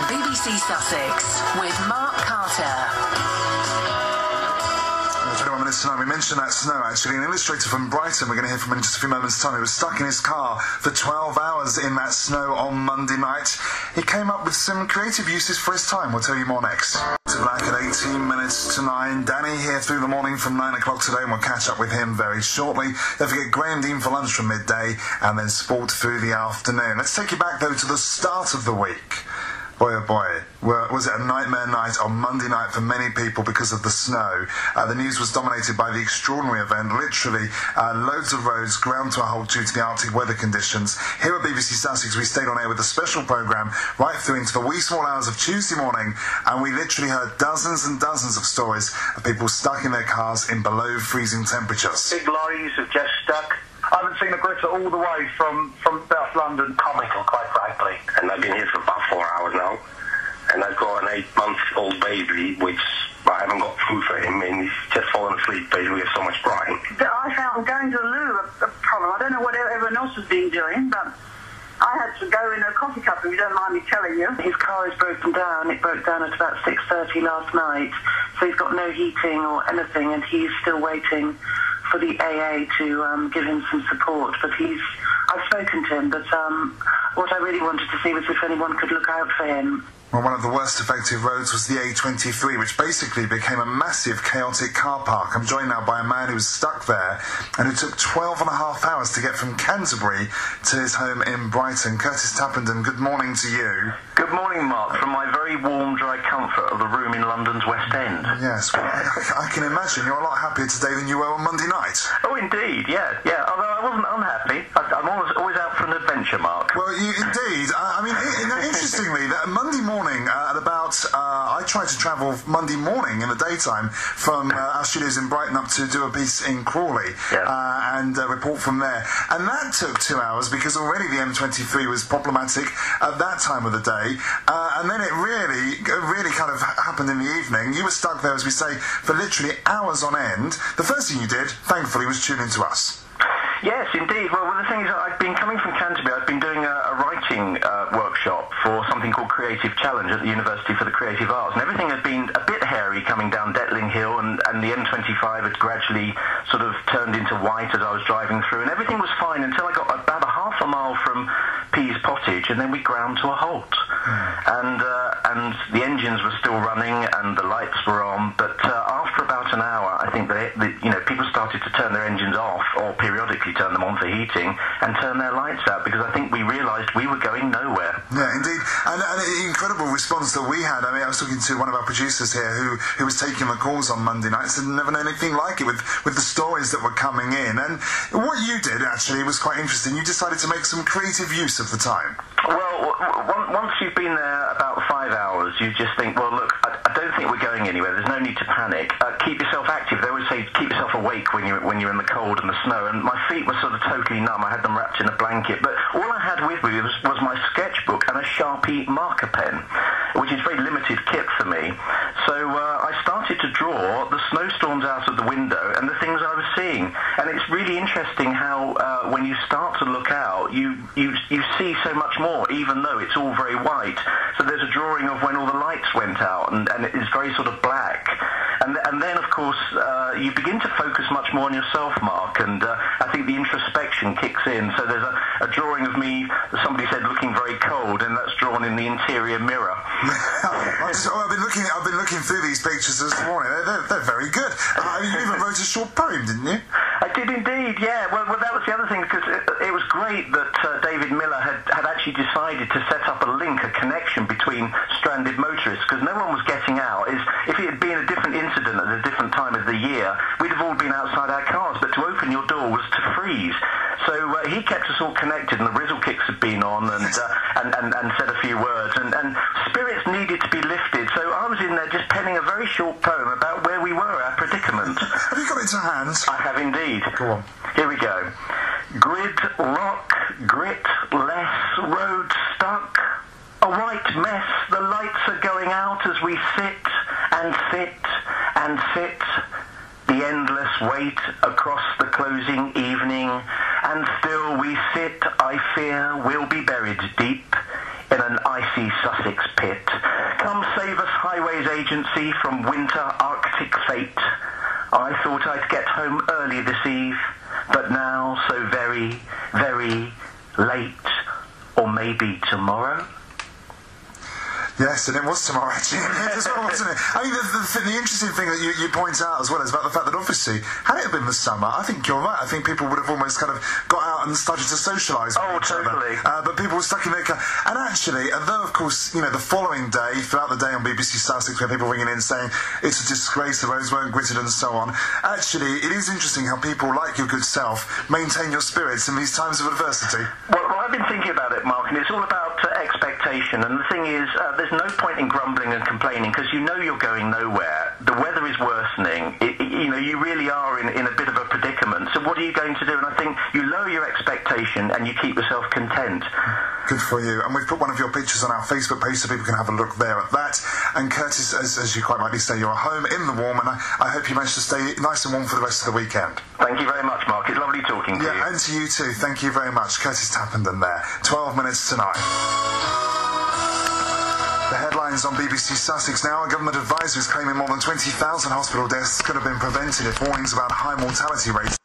BBC Sussex with Mark Carter. 21 minutes tonight. We mentioned that snow, actually. An illustrator from Brighton, we're going to hear from in just a few moments' time, he was stuck in his car for 12 hours in that snow on Monday night. He came up with some creative uses for his time. We'll tell you more next. To Black at 18 minutes to 9. Danny here through the morning from 9 o'clock today, and we'll catch up with him very shortly. Don't forget Graham Dean for lunch from midday, and then sport through the afternoon. Let's take you back, though, to the start of the week. Boy, oh boy, was it a nightmare night on Monday night for many people because of the snow. The news was dominated by the extraordinary event. Literally, loads of roads ground to a halt due to the Arctic weather conditions. Here at BBC Sussex, we stayed on air with a special programme right through into the wee small hours of Tuesday morning, and we literally heard dozens and dozens of stories of people stuck in their cars in below freezing temperatures. Big lorries have just stuck. I haven't seen a gritter all the way from South London. Comical, quite frankly. And I've been here for about 4 hours now. And I've got an 8-month-old baby, which I haven't got food for him, and he's just fallen asleep, basically, with so much crying. I found going to the loo a problem. I don't know what everyone else has been doing, but I had to go in a coffee cup, if you don't mind me telling you. His car is broken down. It broke down at about 6:30 last night, so he's got no heating or anything, and he's still waiting for the AA to give him some support. But I've spoken to him, but what I really wanted to see was if anyone could look out for him. Well, one of the worst affected roads was the A23, which basically became a massive chaotic car park. I'm joined now by a man who was stuck there and who took 12 and a half hours to get from Canterbury to his home in Brighton. Curtis Tappenden, good morning to you. Good morning, Mark, from my very warm, dry comfort of the room in London's West End. Yes, well, I can imagine you're a lot happier today than you were on Monday night. Oh, indeed, yeah. Although I wasn't unhappy. I'm always out for an adventure, Mark. Well, indeed. I mean, interestingly, that Monday morning at about, I tried to travel Monday morning in the daytime from our studios in Brighton up to do a piece in Crawley and report from there. And that took 2 hours because already the M23 was problematic at that time of the day. And then it really kind of happened in the evening. You were stuck there, as we say, for literally hours on end. The first thing you did, thankfully, was tune in to us. Yes, indeed. Well, the thing is, I've been coming from Canterbury. I've been doing a writing workshop for something called Creative Challenge at the University for the Creative Arts, and everything had been a bit hairy coming down Detling Hill, and the M25 had gradually sort of turned into white as I was driving through, and everything was fine until I got about a half a mile from Pease Pottage, and then we ground to a halt. And the engines were still running and the lights were on, but after about an hour, I think people started to turn their engines off or periodically turn them on for heating and turn their lights out, because I think we realised we were going nowhere. Yeah, indeed. And an incredible response that we had. I mean, I was talking to one of our producers here who was taking the calls on Monday night, said never known anything like it with the stories that were coming in. And what you did, actually, was quite interesting. You decided to make some creative use of the time. Well, once you've been there about 5 hours, you just think, well, look, I don't think we're going anywhere. There's no need to panic. Keep yourself active. They always say keep yourself awake when you're in the cold and the snow. And my feet were sort of totally numb. I had them wrapped in a blanket. But all I had with me was my sketchbook and a Sharpie marker pen, which is very limited kit for me. So I started to draw the snowstorms out of the window and the things I was seeing. And it's really interesting how when you start to look out, you see so much more, even though it's all very white. So there's a drawing of when all the lights went out, and it is very sort of black. And then, of course, you begin to focus much more on yourself, Mark, and I think the introspection kicks in. So there's a drawing of me, somebody said, looking very cold, and that's drawn in the interior mirror. I've been looking through these pictures this morning. They're very good. You even wrote a short poem, didn't you? I did indeed, yeah. Well, that was the other thing, because it was great that David Miller had actually decided to set up a link, a connection between stranded motorists, because no one was getting out. If it had been a different incident at a different time of the year, we'd have all been outside our cars, but to open your door was to freeze. So he kept us all connected, and the Rizzle Kicks had been on and said a few words, and spirits needed to be lifted. So I was in there just penning a very short poem about where we were, our predicament. Have you got it to hand? I have indeed. Go on. Here we go. Grid, rock, grit, less, road stuck. A white mess, the lights are going out as we sit and sit and sit. The endless wait across the closing evening, and still we sit, I fear, we'll be buried deep in in an icy Sussex pit. Come save us, Highways Agency, from winter Arctic fate. I thought I'd get home early this eve, but now so very, very late. Or maybe tomorrow? Yes, and it was tomorrow, actually, as well, wasn't it? I mean, the interesting thing that you point out as well is about the fact that obviously, had it been the summer, I think you're right. I think people would have almost kind of got out and started to socialise with each totally. other. But people were stuck in their car. And actually, although, of course, the following day, throughout the day on BBC Sussex, where people ringing in saying it's a disgrace, the roads weren't gritted and so on, actually, it is interesting how people, like your good self, maintain your spirits in these times of adversity. Well, I've been thinking about it, Mark, and it's all about expectation. And the thing is, there's no point in grumbling and complaining because you know you're going nowhere. The weather is worsening. You really are in a bit of a predicament. So what are you going to do? And I think you lower your expectation and you keep yourself content. Good for you. And we've put one of your pictures on our Facebook page so people can have a look there at that. And Curtis, as you quite rightly say, you're at home in the warm, and I hope you manage to stay nice and warm for the rest of the weekend. Thank you very much, Mark. It's lovely talking to you. Yeah, and to you too. Thank you very much. Curtis Tappenden there. 12 minutes to 9. The headlines on BBC Sussex now. A government advisory is claiming more than 20,000 hospital deaths could have been prevented if warnings about high mortality rates